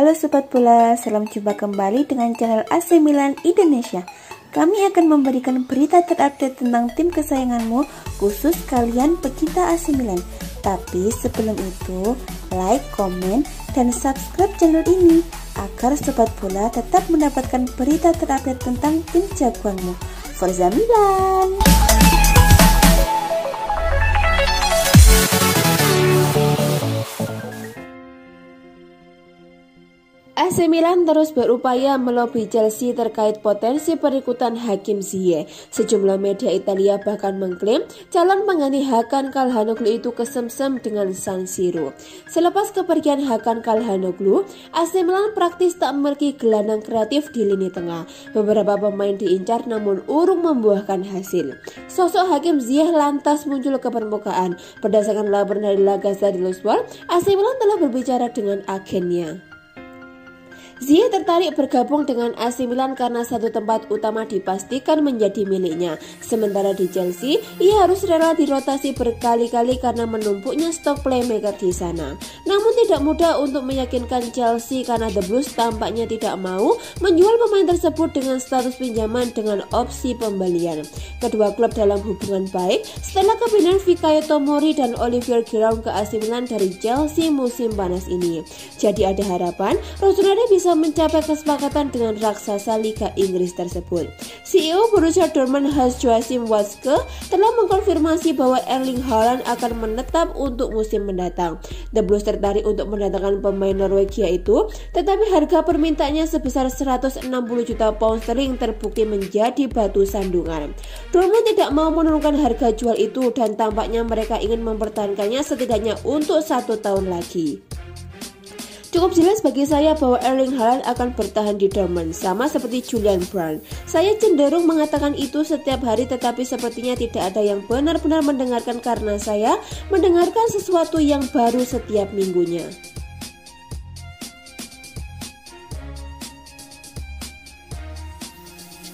Halo Sobat Bola, salam jumpa kembali dengan channel AC Milan Indonesia. Kami akan memberikan berita terupdate tentang tim kesayanganmu, khusus kalian pecinta AC Milan. Tapi sebelum itu, like, komen, dan subscribe channel ini agar Sobat Bola tetap mendapatkan berita terupdate tentang tim jagoanmu. Forza Milan! AC Milan terus berupaya melobi Chelsea terkait potensi perekrutan Hakim Ziyech. Sejumlah media Italia bahkan mengklaim calon pengganti Hakan Calhanoglu itu kesemsem dengan San Siro. Selepas kepergian Hakan Calhanoglu, AC Milan praktis tak memiliki gelandang kreatif di lini tengah. Beberapa pemain diincar namun urung membuahkan hasil. Sosok Hakim Ziyech lantas muncul ke permukaan. Berdasarkan laporan dari La Gazzetta dello Sport, AC Milan telah berbicara dengan agennya. Ziyech tertarik bergabung dengan AC Milan karena satu tempat utama dipastikan menjadi miliknya. Sementara di Chelsea, ia harus rela dirotasi berkali-kali karena menumpuknya stok playmaker di sana. Namun tidak mudah untuk meyakinkan Chelsea karena The Blues tampaknya tidak mau menjual pemain tersebut dengan status pinjaman dengan opsi pembelian. Kedua klub dalam hubungan baik setelah kepindahan Fikayo Tomori dan Olivier Giroud ke AC Milan dari Chelsea musim panas ini. Jadi ada harapan Rossoneri bisa mencapai kesepakatan dengan raksasa Liga Inggris tersebut. CEO Borussia Dortmund Hans-Joachim Watzke telah mengkonfirmasi bahwa Erling Haaland akan menetap untuk musim mendatang. The Blues tertarik untuk mendatangkan pemain Norwegia itu, tetapi harga permintaannya sebesar 160 juta pound sterling terbukti menjadi batu sandungan. Dortmund tidak mau menurunkan harga jual itu dan tampaknya mereka ingin mempertahankannya setidaknya untuk 1 tahun lagi. Cukup jelas bagi saya bahwa Erling Haaland akan bertahan di Dortmund, sama seperti Julian Brandt. Saya cenderung mengatakan itu setiap hari, tetapi sepertinya tidak ada yang benar-benar mendengarkan karena saya mendengarkan sesuatu yang baru setiap minggunya.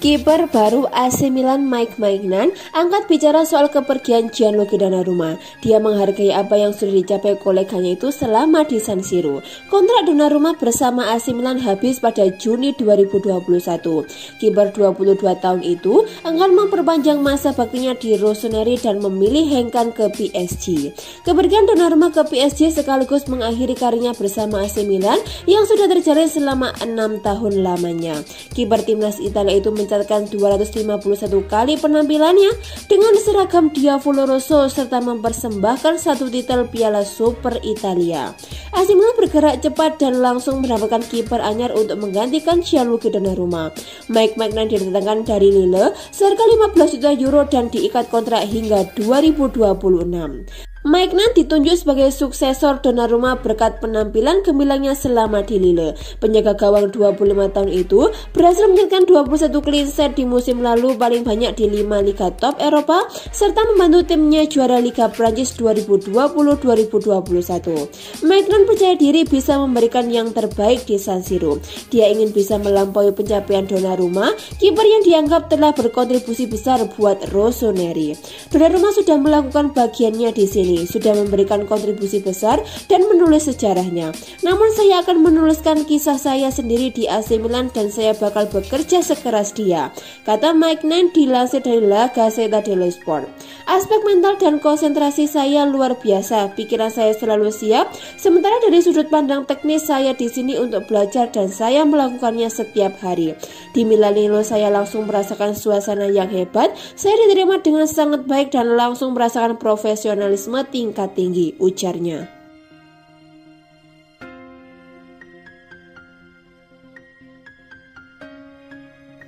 Kiper baru AC Milan Mike Maignan angkat bicara soal kepergian Gianluigi Donnarumma. Dia menghargai apa yang sudah dicapai koleganya itu selama di San Siro. Kontrak Donnarumma bersama AC Milan habis pada Juni 2021. Kiper 22 tahun itu akan memperpanjang masa baktinya di Rossoneri dan memilih hengkang ke PSG. Kepergian Donnarumma ke PSG sekaligus mengakhiri karirnya bersama AC Milan yang sudah terjalin selama 6 tahun lamanya. Kiper timnas Italia itu mencatatkan 251 kali penampilannya dengan seragam Diavolo Rosso serta mempersembahkan 1 titel Piala Super Italia. AC Milan bergerak cepat dan langsung mendapatkan kiper anyar untuk menggantikan Gianluigi Donnarumma. Mike Maignan didatangkan dari Lille seharga 15 juta euro dan diikat kontrak hingga 2026. Maignan ditunjuk sebagai suksesor Donnarumma berkat penampilan gemilangnya selama di Lille. Penjaga gawang 25 tahun itu berhasil mencetakkan 21 clean sheet di musim lalu, paling banyak di 5 liga top Eropa, serta membantu timnya juara Liga Prancis 2020-2021. Maignan percaya diri bisa memberikan yang terbaik di San Siro. Dia ingin bisa melampaui pencapaian Donnarumma, kiper yang dianggap telah berkontribusi besar buat Rossoneri. Donnarumma sudah melakukan bagiannya di sini, sudah memberikan kontribusi besar dan menulis sejarahnya. Namun saya akan menuliskan kisah saya sendiri di AC Milan dan saya bakal bekerja sekeras dia, kata Maignan dilansir dari La Gazzetta dello Sport. Aspek mental dan konsentrasi saya luar biasa, pikiran saya selalu siap, sementara dari sudut pandang teknis saya di sini untuk belajar dan saya melakukannya setiap hari. Di Milanello saya langsung merasakan suasana yang hebat, saya diterima dengan sangat baik dan langsung merasakan profesionalisme tingkat tinggi, ujarnya.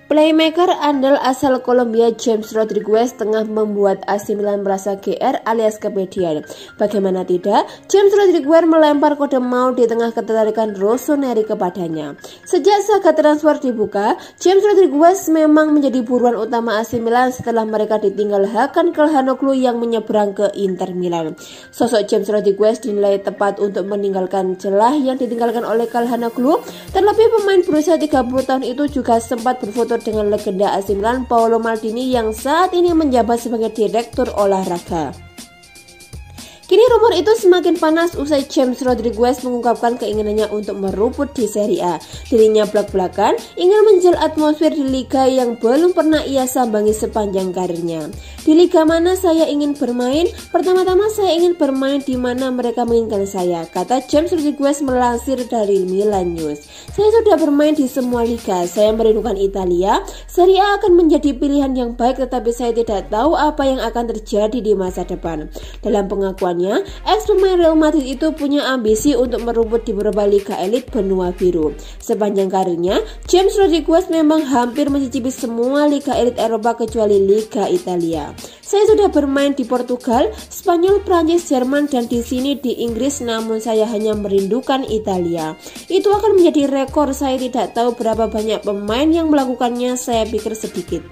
Playmaker andal asal Kolombia James Rodriguez tengah membuat AC Milan merasa GR alias kepedean. Bagaimana tidak, James Rodriguez melempar kode maut di tengah ketertarikan Rossoneri kepadanya. Sejak saga transfer dibuka, James Rodriguez memang menjadi buruan utama AC Milan setelah mereka ditinggal Hakan Calhanoglu yang menyeberang ke Inter Milan. Sosok James Rodriguez dinilai tepat untuk meninggalkan celah yang ditinggalkan oleh Calhanoglu. Terlebih pemain berusia 30 tahun itu juga sempat berfoto dengan legenda AC Milan Paolo Maldini yang saat ini menjabat sebagai direktur olahraga. Kini rumor itu semakin panas usai James Rodriguez mengungkapkan keinginannya untuk merumput di Serie A. Dirinya belak-belakan ingin menjual atmosfer di liga yang belum pernah ia sambangi sepanjang karirnya. Di liga mana saya ingin bermain? Pertama-tama saya ingin bermain di mana mereka menginginkan saya, kata James Rodriguez melansir dari Milan News. Saya sudah bermain di semua liga, saya merindukan Italia. Serie A akan menjadi pilihan yang baik, tetapi saya tidak tahu apa yang akan terjadi di masa depan. Dalam pengakuan ex-pemain Real Madrid itu punya ambisi untuk merumput di beberapa liga elit benua biru. Sepanjang karirnya, James Rodriguez memang hampir mencicipi semua liga elit Eropa kecuali Liga Italia. Saya sudah bermain di Portugal, Spanyol, Prancis, Jerman, dan di sini di Inggris, namun saya hanya merindukan Italia. Itu akan menjadi rekor, saya tidak tahu berapa banyak pemain yang melakukannya, saya pikir sedikit.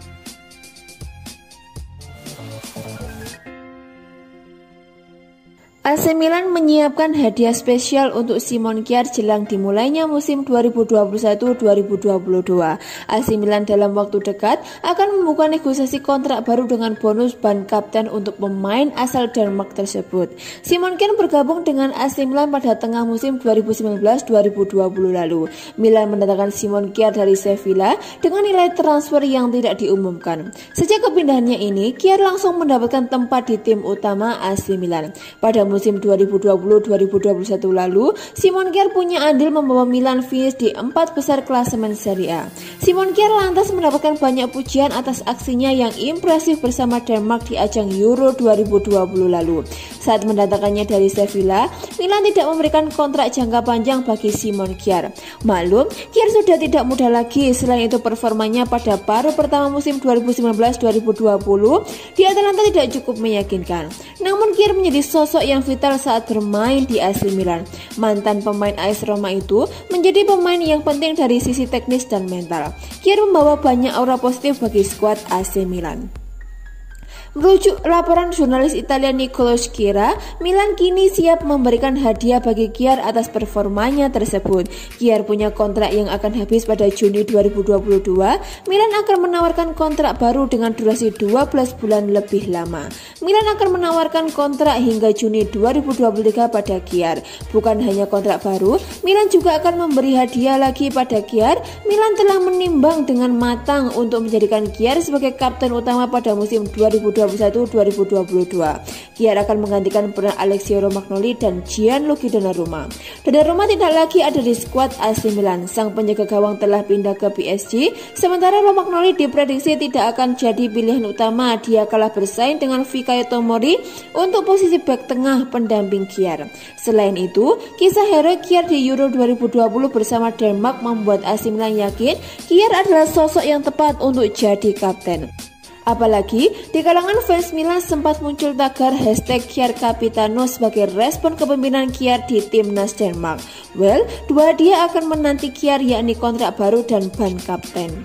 AC Milan menyiapkan hadiah spesial untuk Simon Kjær jelang dimulainya musim 2021-2022. AC Milan dalam waktu dekat akan membuka negosiasi kontrak baru dengan bonus ban kapten untuk pemain asal Denmark tersebut. Simon Kjær bergabung dengan AC Milan pada tengah musim 2019-2020 lalu. Milan mendatangkan Simon Kjær dari Sevilla dengan nilai transfer yang tidak diumumkan. Sejak kepindahannya ini, Kjær langsung mendapatkan tempat di tim utama AC Milan. Pada musim 2020-2021 lalu, Simon Kjær punya andil membawa Milan finish di 4 besar klasemen Serie A. Simon Kjær lantas mendapatkan banyak pujian atas aksinya yang impresif bersama Denmark di ajang Euro 2020 lalu. Saat mendatangkannya dari Sevilla, Milan tidak memberikan kontrak jangka panjang bagi Simon Kjær. Maklum, Kjær sudah tidak muda lagi. Selain itu, performanya pada paruh pertama musim 2019-2020 di Atalanta tidak cukup meyakinkan. Namun Kjær menjadi sosok yang vital saat bermain di AC Milan. Mantan pemain AS Roma itu menjadi pemain yang penting dari sisi teknis dan mental. Kjær membawa banyak aura positif bagi skuad AC Milan. Merujuk laporan jurnalis Italia Niccolò Sciarra, Milan kini siap memberikan hadiah bagi Kjær atas performanya tersebut. Kjær punya kontrak yang akan habis pada Juni 2022. Milan akan menawarkan kontrak baru dengan durasi 12 bulan lebih lama. Milan akan menawarkan kontrak hingga Juni 2023 pada Kjær. Bukan hanya kontrak baru, Milan juga akan memberi hadiah lagi pada Kjær. Milan telah menimbang dengan matang untuk menjadikan Kjær sebagai kapten utama pada musim 2021-2022. Kjær akan menggantikan peran Alessio Romagnoli dan Gianluigi Donnarumma. Donnarumma tidak lagi ada di skuad AC Milan. Sang penjaga gawang telah pindah ke PSG, sementara Romagnoli diprediksi tidak akan jadi pilihan utama. Dia kalah bersaing dengan Fikayo Tomori untuk posisi bek tengah pendamping Kjær. Selain itu, kisah heroik Kjær di Euro 2020 bersama Denmark membuat AC Milan yakin Kjær adalah sosok yang tepat untuk jadi kapten. Apalagi di kalangan fans Milan sempat muncul tagar #KjærKapitano sebagai respon kepemimpinan Kjær di timnas Denmark. Well, dua dia akan menanti Kjær, yakni kontrak baru dan ban kapten.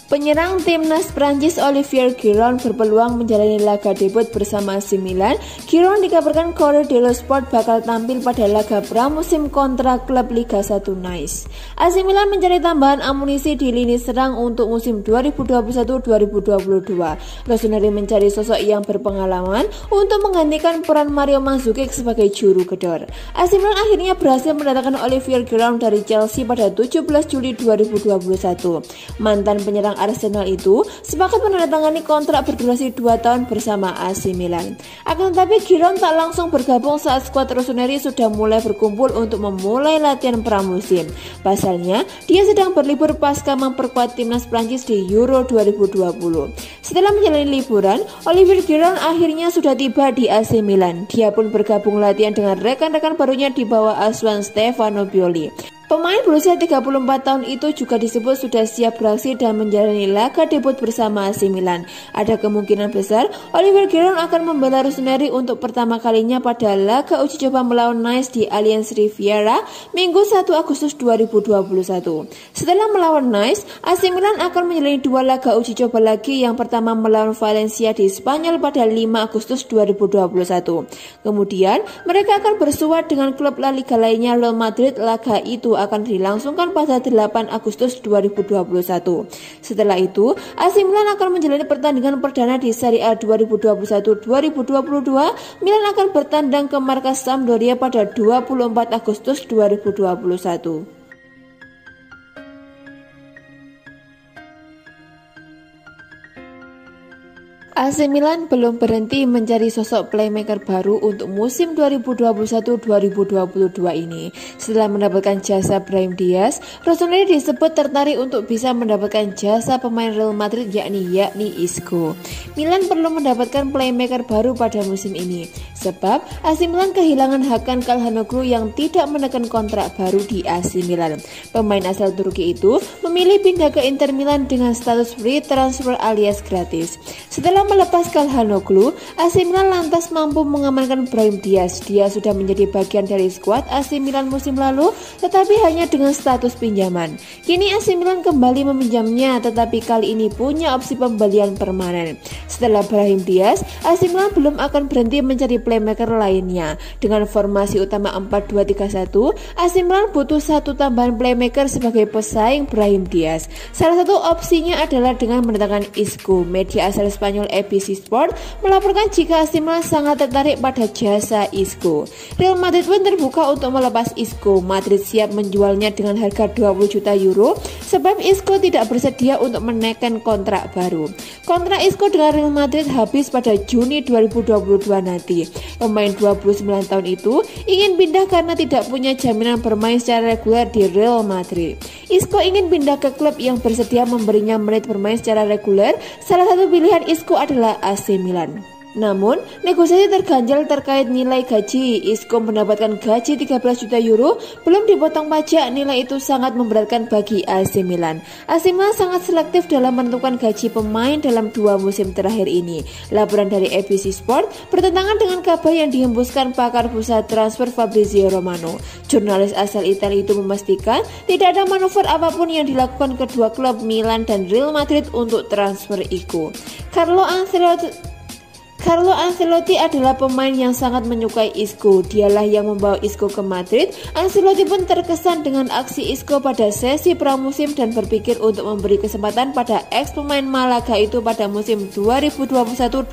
Penyerang timnas Prancis Olivier Giroud berpeluang menjalani laga debut bersama AC Milan. Giroud dikabarkan Corriere dello Sport bakal tampil pada laga pramusim kontra klub Liga 1 Nice. AC Milan mencari tambahan amunisi di lini serang untuk musim 2021-2022. Rossoneri mencari sosok yang berpengalaman untuk menggantikan peran Mario Mandzukic sebagai juru gedor. AC Milan akhirnya berhasil mendatangkan Olivier Giroud dari Chelsea pada 17 Juli 2021. Mantan penyerang Arsenal itu sepakat menandatangani kontrak berdurasi 2 tahun bersama AC Milan. Akan tetapi Giroud tak langsung bergabung saat skuad Rossoneri sudah mulai berkumpul untuk memulai latihan pramusim. Pasalnya, dia sedang berlibur pasca memperkuat timnas Prancis di Euro 2020. Setelah menjalani liburan, Olivier Giroud akhirnya sudah tiba di AC Milan. Dia pun bergabung latihan dengan rekan-rekan barunya di bawah asuhan Stefano Pioli. Pemain berusia 34 tahun itu juga disebut sudah siap beraksi dan menjalani laga debut bersama AC Milan. Ada kemungkinan besar Olivier Giroud akan membela Rossoneri untuk pertama kalinya pada laga uji coba melawan Nice di Allianz Riviera Minggu 1 Agustus 2021. Setelah melawan Nice, AC Milan akan menjalani 2 laga uji coba lagi. Yang pertama melawan Valencia di Spanyol pada 5 Agustus 2021. Kemudian mereka akan bersuara dengan klub La Liga lainnya Real Madrid. Laga itu baru akan dilangsungkan pada 8 Agustus 2021. Setelah itu, AC Milan akan menjalani pertandingan perdana di Serie A 2021-2022. Milan akan bertandang ke markas Sampdoria pada 24 Agustus 2021. AC Milan belum berhenti mencari sosok playmaker baru untuk musim 2021-2022 ini. Setelah mendapatkan jasa Brahim Diaz, Rossoneri disebut tertarik untuk bisa mendapatkan jasa pemain Real Madrid yakni Isco. Milan perlu mendapatkan playmaker baru pada musim ini, sebab AC Milan kehilangan Hakan Calhanoglu yang tidak menekan kontrak baru di AC Milan. Pemain asal Turki itu memilih pindah ke Inter Milan dengan status free transfer alias gratis. Setelah melepas Calhanoglu, AC Milan lantas mampu mengamankan Brahim Diaz. Dia sudah menjadi bagian dari skuad AC Milan musim lalu, tetapi hanya dengan status pinjaman. Kini AC Milan kembali meminjamnya, tetapi kali ini punya opsi pembelian permanen. Setelah Brahim Diaz, AC Milan belum akan berhenti mencari playmaker lainnya. Dengan formasi utama 4-2-3-1, AC Milan butuh satu tambahan playmaker sebagai pesaing Brahim Diaz. Salah satu opsinya adalah dengan mendatangkan Isco. Media asal Spanyol ABC Sport melaporkan jika AC Milan sangat tertarik pada jasa Isco. Real Madrid pun terbuka untuk melepas Isco. Madrid siap menjualnya dengan harga 20 juta euro sebab Isco tidak bersedia untuk menaikkan kontrak baru. Kontrak Isco dengan Real Madrid habis pada Juni 2022 nanti. Pemain 29 tahun itu ingin pindah karena tidak punya jaminan bermain secara reguler di Real Madrid. Isco ingin pindah ke klub yang bersedia memberinya menit bermain secara reguler. Salah satu pilihan Isco adalah AC Milan. Namun, negosiasi terganjal terkait nilai gaji. Isco mendapatkan gaji 13 juta euro, belum dipotong pajak. Nilai itu sangat memberatkan bagi AC Milan. AC Milan sangat selektif dalam menentukan gaji pemain dalam 2 musim terakhir ini. Laporan dari ABC Sport bertentangan dengan kabar yang dihembuskan pakar pusat transfer Fabrizio Romano. Jurnalis asal Italia itu memastikan tidak ada manuver apapun yang dilakukan kedua klub Milan dan Real Madrid untuk transfer Isco. Carlo Ancelotti adalah pemain yang sangat menyukai Isco. Dialah yang membawa Isco ke Madrid. Ancelotti pun terkesan dengan aksi Isco pada sesi pramusim dan berpikir untuk memberi kesempatan pada ex pemain Malaga itu pada musim 2021-2022.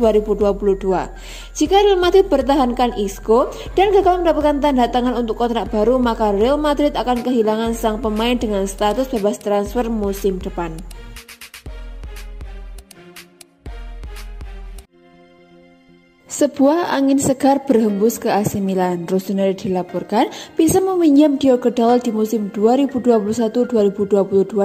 Jika Real Madrid bertahankan Isco dan gagal mendapatkan tanda tangan untuk kontrak baru, maka Real Madrid akan kehilangan sang pemain dengan status bebas transfer musim depan. Sebuah angin segar berhembus ke AC Milan. Rossoneri dilaporkan bisa meminjam Diogo Dalot di musim 2021-2022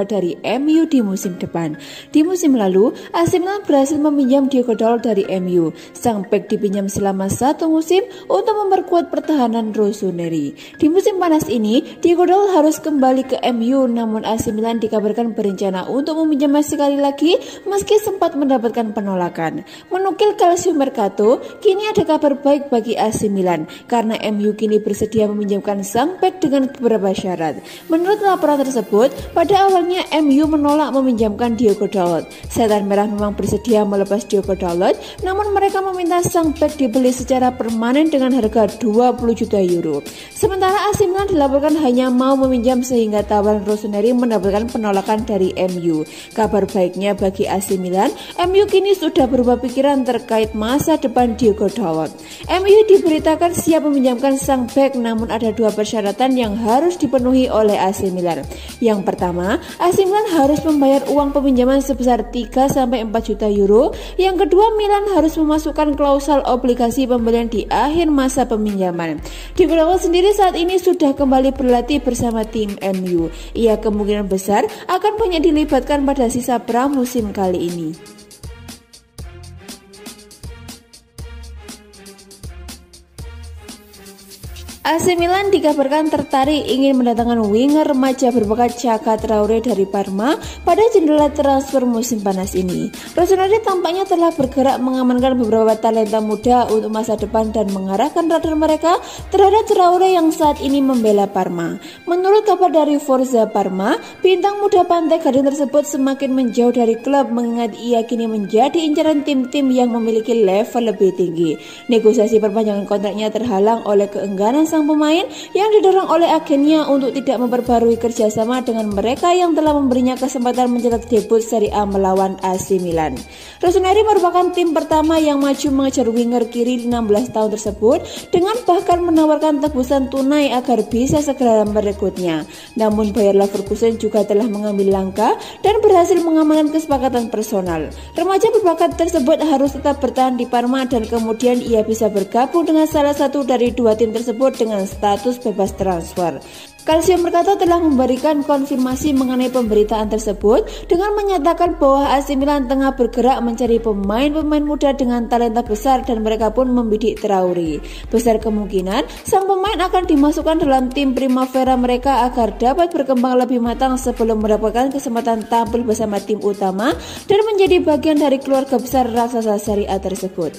dari MU di musim depan. Di musim lalu, AC Milan berhasil meminjam Diogo Dalot dari MU. Sang bek dipinjam selama 1 musim untuk memperkuat pertahanan Rossoneri. Di musim panas ini, Diogo Dalot harus kembali ke MU, namun AC Milan dikabarkan berencana untuk meminjamnya sekali lagi meski sempat mendapatkan penolakan. Menukil Calcio Mercato, kini ada kabar baik bagi AC Milan karena MU kini bersedia meminjamkan sang bek dengan beberapa syarat. Menurut laporan tersebut, pada awalnya MU menolak meminjamkan Diogo Dalot. Setan Merah memang bersedia melepas Diogo Dalot, namun mereka meminta sang bek dibeli secara permanen dengan harga 20 juta euro. Sementara AC Milan dilaporkan hanya mau meminjam sehingga tawaran Rossoneri mendapatkan penolakan dari MU. Kabar baiknya bagi AC Milan, MU kini sudah berubah pikiran terkait masa depan Diogo Dalot. MU diberitakan siap meminjamkan sang bek, namun ada 2 persyaratan yang harus dipenuhi oleh AC Milan. Yang pertama, AC Milan harus membayar uang peminjaman sebesar 3-4 juta euro. Yang kedua, Milan harus memasukkan klausal obligasi pembelian di akhir masa peminjaman. Diogo Dalot sendiri saat ini sudah kembali berlatih bersama tim MU. Ia kemungkinan besar akan banyak dilibatkan pada sisa pramusim kali ini. AC Milan dikabarkan tertarik ingin mendatangkan winger remaja berbakat Chaka Traore dari Parma pada jendela transfer musim panas ini. Rossoneri tampaknya telah bergerak mengamankan beberapa talenta muda untuk masa depan dan mengarahkan radar mereka terhadap Traore yang saat ini membela Parma. Menurut kabar dari Forza Parma, bintang muda Pantai Gading tersebut semakin menjauh dari klub mengingat ia kini menjadi incaran tim-tim yang memiliki level lebih tinggi. Negosiasi perpanjangan kontraknya terhalang oleh keengganan sang pemain yang didorong oleh agennya untuk tidak memperbarui kerjasama dengan mereka yang telah memberinya kesempatan mencetak debut Serie A melawan AC Milan. Rossoneri merupakan tim pertama yang maju mengejar winger kiri 16 tahun tersebut dengan bahkan menawarkan tebusan tunai agar bisa segera merekrutnya. Namun Bayer Leverkusen juga telah mengambil langkah dan berhasil mengamankan kesepakatan personal. Remaja berbakat tersebut harus tetap bertahan di Parma dan kemudian ia bisa bergabung dengan salah satu dari dua tim tersebut dengan status bebas transfer. Calcio Mercato telah memberikan konfirmasi mengenai pemberitaan tersebut dengan menyatakan bahwa AC Milan tengah bergerak mencari pemain-pemain muda dengan talenta besar dan mereka pun membidik Traoré. Besar kemungkinan sang pemain akan dimasukkan dalam tim Primavera mereka agar dapat berkembang lebih matang sebelum mendapatkan kesempatan tampil bersama tim utama dan menjadi bagian dari keluarga besar raksasa Serie A tersebut.